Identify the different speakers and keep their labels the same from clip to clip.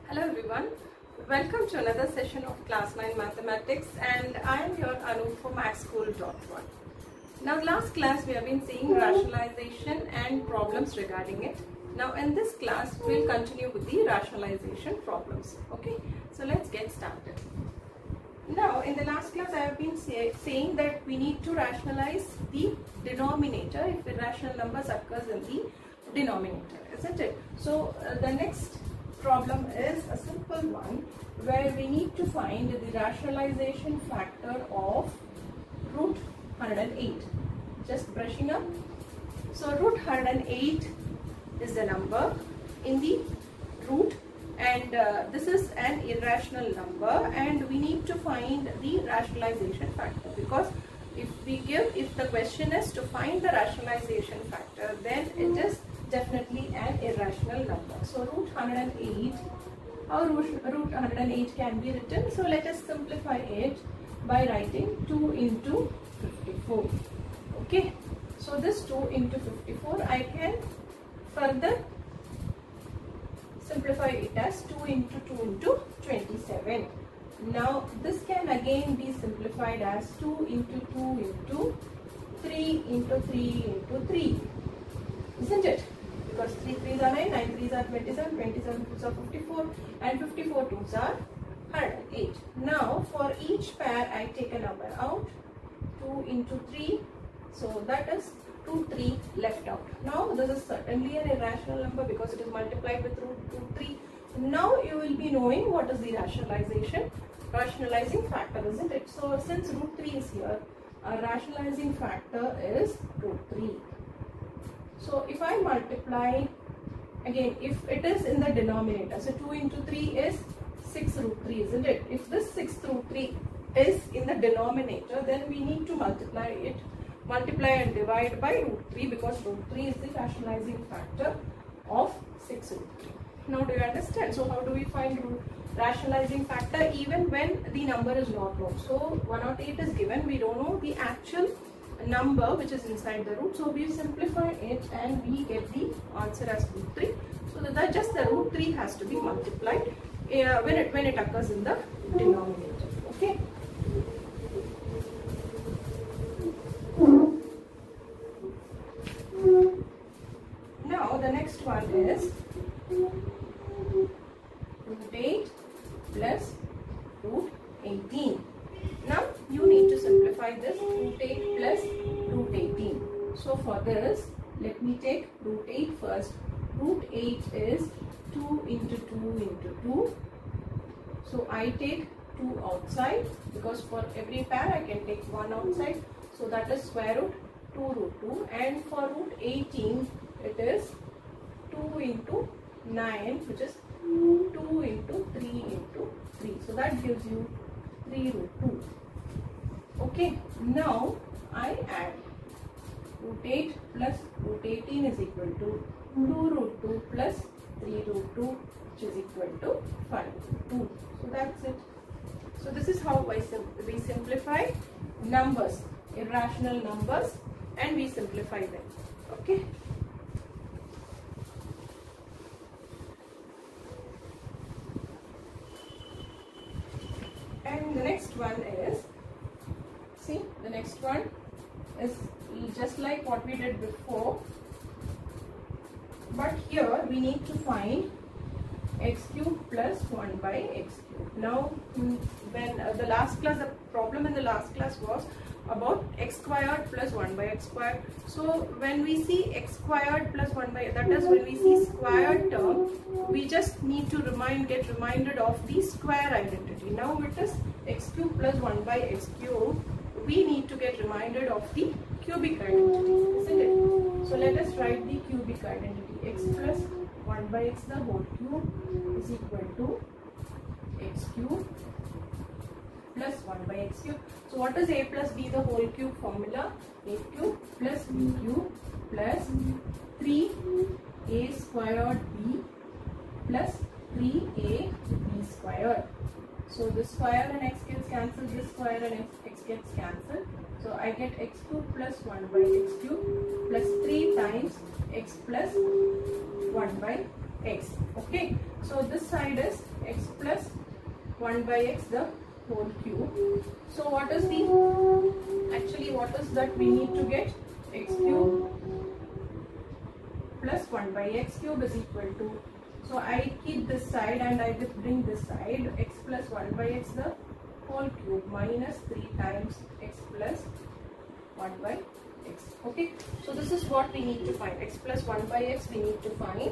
Speaker 1: Hello everyone, welcome to another session of class 9 mathematics, and I am your Anu for mathschool.1. Now last class we have been seeing rationalization and problems regarding it. Now in this class we will continue with the rationalization problems. Okay, so let's get started. Now in the last class I have been saying that we need to rationalize the denominator if irrational numbers occurs in the denominator, isn't it? So the next problem is a simple one where we need to find the rationalization factor of root 108. Just brushing up. So root 108 is the number in the root, and this is an irrational number, and we need to find the rationalization factor, because if the question is to find the rationalization factor, then it is definitely an irrational number. So root 108, how root 108 can be written? So let us simplify it by writing 2 into 54. Okay, so this 2 into 54 I can further simplify it as 2 into 2 into 27. Now this can again be simplified as 2 into 2 into 3 into 3 into 3, isn't it? Because 3 3s are 9, 9 3s are 27, 27 2s are 54, and 54 2s are 108. Now for each pair I take a number out, 2 into 3, so that is 2 3 left out. Now this is certainly an irrational number because it is multiplied with root 2 3. Now you will be knowing what is the rationalizing factor, isn't it? So since root 3 is here, our rationalizing factor is root 3. So if I multiply, again if it is in the denominator, so 2 into 3 is 6 root 3, isn't it? If this 6 root 3 is in the denominator, then we need to multiply and divide by root 3, because root 3 is the rationalizing factor of 6 root 3. Now do you understand? So how do we find rationalizing factor even when the number is not known? So 108 is given, we don't know the actual number which is inside the root, so we simplify it and we get the answer as root 3. So that just the root 3 has to be multiplied when it occurs in the denominator. Okay. Now the next one is root 8 plus root 18. Now you need to simplify this root 8 plus root 18. So for this, let me take root 8 first. Root 8 is 2 into 2 into 2. So I take 2 outside, because for every pair I can take 1 outside. So that is square root 2 root 2. And for root 18, it is 2 into 9, which is 2 into 3 into 3. So that gives you 3 root 2. Okay, now I add root 8 plus root 18 is equal to 2 root 2 plus 3 root 2, which is equal to 5 root 2. So that's it. So this is how we simplify numbers, irrational numbers, and we simplify them. Okay. And the next one is, see, the next one is just like what we did before, but here we need to find x cube plus 1 by x cube. Now when the last class, the problem in the last class was about x squared plus 1 by x squared. So when we see x squared plus 1 by, that is when we see squared term, we just need to get reminded of the square identity. Now it is x cube plus 1 by x cube, we need to get reminded of the cubic identity, isn't it? So let us write the cubic identity. X plus 1 by x the whole cube is equal to x cube plus 1 by x cube. So what is a plus b the whole cube formula? A cube plus b cube plus 3a squared b plus 3ab squared. So this square and x gets cancelled, this square and x gets cancelled. So I get x cube plus 1 by x cube plus 3 times x plus 1 by x. Okay, so this side is x plus 1 by x the whole cube. So what is what is that we need to get? X cube plus 1 by x cube is equal to, so I keep this side and I will bring this side, x plus 1 by x the whole cube minus 3 times x plus 1 by x. Okay, so this is what we need to find. X plus 1 by x we need to find.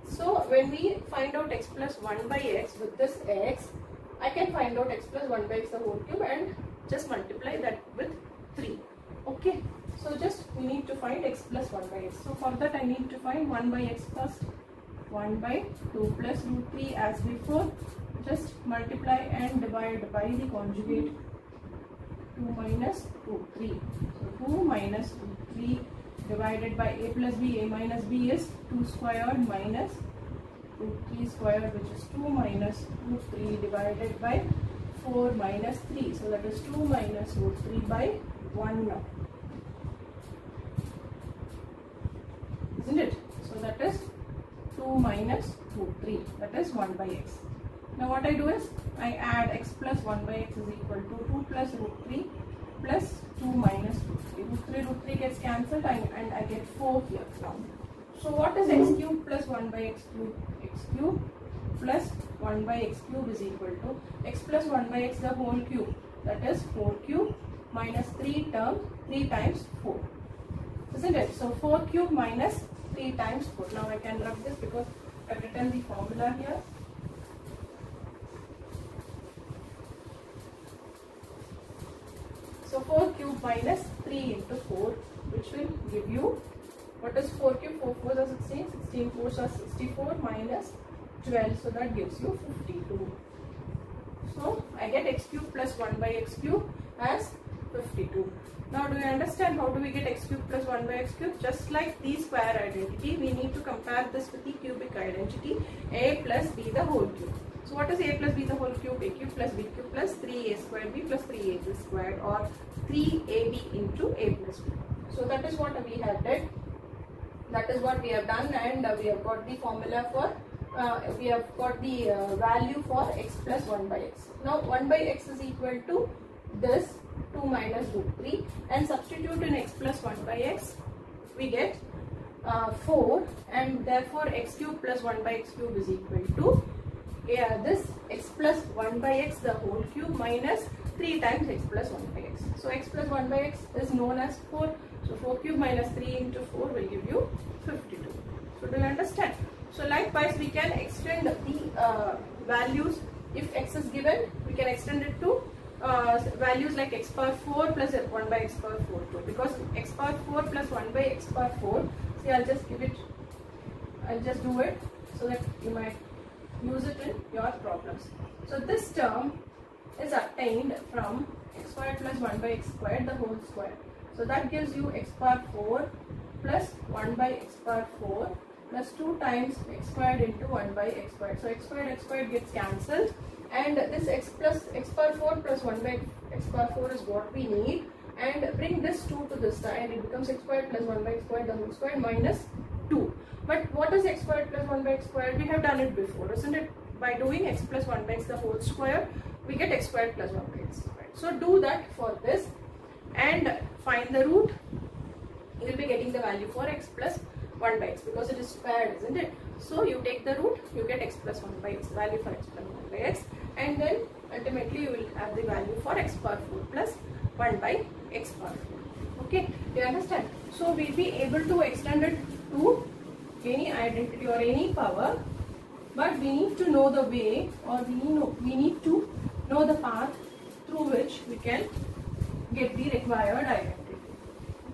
Speaker 1: So when we find out x plus 1 by x with this x, I can find out x plus 1 by x the whole cube and just multiply that with 3. Okay, so just we need to find x plus 1 by x. So for that I need to find 1 by x first. 1 by 2 plus root 3 as before. Just multiply and divide by the conjugate 2 minus root 3. So 2 minus root 3 divided by a plus b. A minus b is 2 squared minus root 3 squared, which is 2 minus root 3 divided by 4 minus 3. So that is 2 minus root 3 by 1 now. Isn't it? So that is 2 minus root 3, that is 1 by x. Now what I do is I add x plus 1 by x is equal to 2 plus root 3 plus 2 minus root 3. Root 3 gets cancelled and I get 4 here now. So what is x cube plus 1 by x cube? X cube plus 1 by x cube is equal to x plus 1 by x the whole cube, that is 4 cube minus 3 times 4. Isn't it? So 4 cube minus 3 times 4. Now I can rub this because I have written the formula here. So 4 cube minus 3 into 4, which will give you, what is 4 cube? 4 4s are 16, 16 4s are 64 minus 12, so that gives you 52. So I get x cube plus 1 by x cube as 52. Now do you understand how do we get x cube plus 1 by x cube? Just like the square identity, we need to compare this with the cubic identity, a plus b the whole cube. So what is a plus b the whole cube? A cube plus b cube plus 3a squared b plus 3ab squared, or 3ab into a plus b. So that is what we have done. That is what we have done, and we have got the formula for, we have got the value for x plus 1 by x. Now 1 by x is equal to this 2 minus root 3, and substitute in x plus 1 by x, we get 4, and therefore x cube plus 1 by x cube is equal to this x plus 1 by x the whole cube minus 3 times x plus 1 by x. So x plus 1 by x is known as 4. So 4 cube minus 3 into 4 will give you 52. So do you understand? So likewise we can extend the values. If x is given, we can extend it to values like x power 4 plus 1 by x power 4 too, because x power 4 plus 1 by x power 4, see I'll just do it so that you might use it in your problems. So this term is obtained from x squared plus 1 by x squared the whole square. So that gives you x power 4 plus 1 by x power 4 plus 2 times x squared into 1 by x squared. So x squared gets cancelled, and this x power 4 plus 1 by x power 4 is what we need, and bring this 2 to this side, it becomes x squared plus 1 by x squared the whole square minus 2. But what is x squared plus 1 by x squared? We have done it before, isn't it? By doing x plus 1 by x the whole square, we get x squared plus 1 by x squared. So do that for this and find the root. You will be getting the value for x plus 1 by x because it is squared, isn't it? So you take the root, you get x plus 1 by x, value for x plus 1 by x, and then ultimately you will have the value for x power 4 plus 1 by x power 4. Okay, do you understand? So we will be able to extend it to any identity or any power, but we need to know the way, or we need to know the path through which we can get the required identity.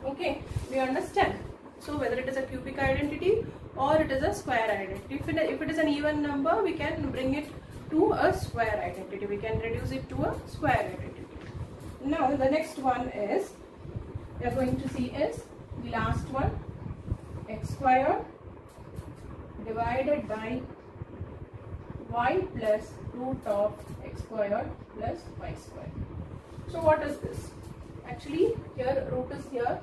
Speaker 1: Okay, we understand. So whether it is a cubic identity or it is a square identity, if it is an even number, we can bring it to a square identity. We can reduce it to a square identity. Now the next one is, we are going to see is the last one, x squared divided by y plus root of x squared plus y squared. So what is this? Actually here root is here,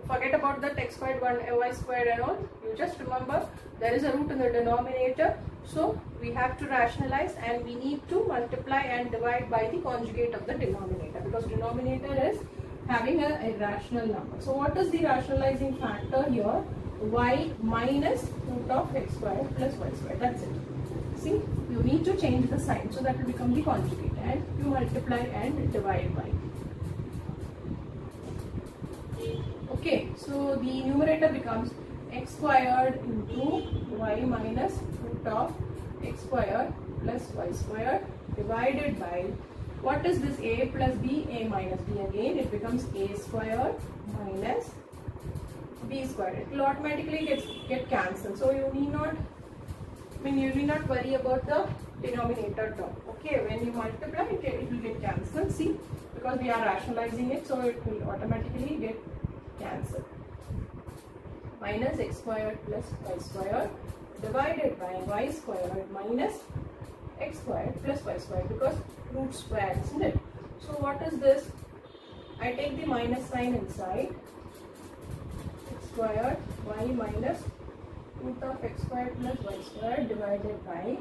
Speaker 1: Forget about that x squared, 1y squared and all. You just remember there is a root in the denominator. So we have to rationalize and we need to multiply and divide by the conjugate of the denominator, because denominator is having a irrational number. So what is the rationalizing factor here? Y minus root of x squared plus y squared. That's it. See, you need to change the sign, so that will become the conjugate, and you multiply and divide by. Okay, so the numerator becomes x squared into y minus root of x squared plus y squared divided by, what is this, a plus b, a minus b, again it becomes a squared minus b squared. It will automatically get cancelled, so you need not, you need not worry about the denominator term. Okay, when you multiply it will get cancelled, see, because we are rationalizing it, so it will automatically get cancelled. Minus x squared plus y squared divided by y squared minus x squared plus y squared, because root square, isn't it? So what is this? I take the minus sign inside. X squared y minus root of x squared plus y squared divided by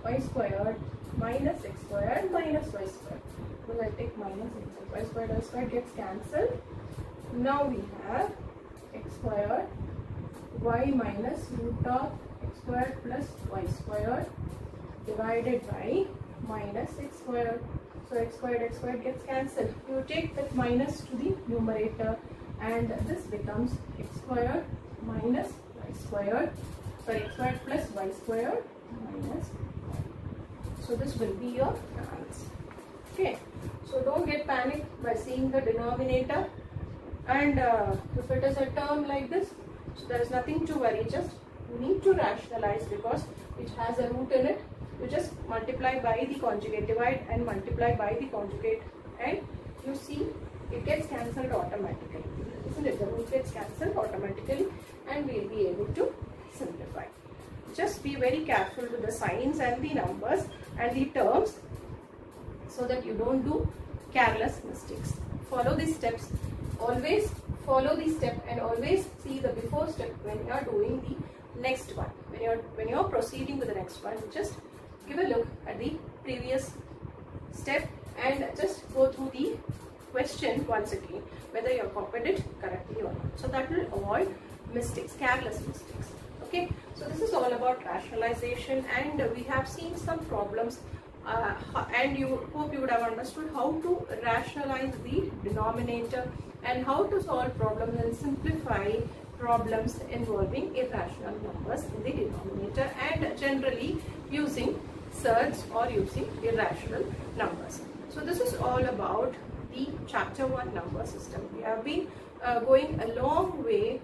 Speaker 1: y squared minus x squared minus y squared. So I take minus inside. Y squared gets cancelled. Now we have x squared y minus root of x squared plus y squared divided by minus x squared. So x squared gets cancelled. You take that minus to the numerator, and this becomes x squared minus y squared, sorry, x squared plus y squared minus y. So this will be your answer. Okay, so don't get panicked by seeing the denominator, and if it is a term like this, so there is nothing to worry. Just you need to rationalize, because it has a root in it. You just multiply by the conjugate, divide and multiply by the conjugate, and you see it gets cancelled automatically, isn't it? The root gets cancelled automatically, and we will be able to simplify. Just be very careful with the signs and the numbers and the terms, so that you don't do careless mistakes. Follow these steps. Always follow the step, and always see the before step when you are doing the next one. When you are proceeding with the next one, just give a look at the previous step and just go through the question once again, whether you have copied it correctly or not. So that will avoid mistakes, careless mistakes. Okay, so this is all about rationalization, and we have seen some problems, and you hope you would have understood how to rationalize the denominator and how to solve problems and simplify problems involving irrational numbers in the denominator, and generally using surds or using irrational numbers. So this is all about the chapter 1 number system. We have been going a long way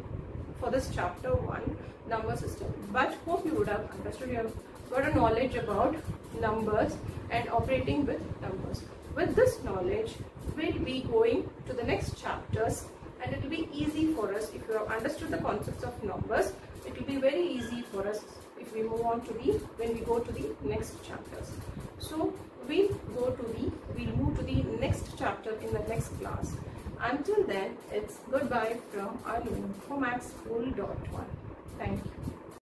Speaker 1: for this chapter 1 number system, but hope you would have understood, you have got a knowledge about numbers and operating with numbers. With this knowledge, we'll be going to the next chapters, and it will be easy for us. If you have understood the concepts of numbers, it will be very easy for us if we move on to when we go to the next chapters. So we'll move to the next chapter in the next class. Until then, it's goodbye from Arlene from School.1. Thank you.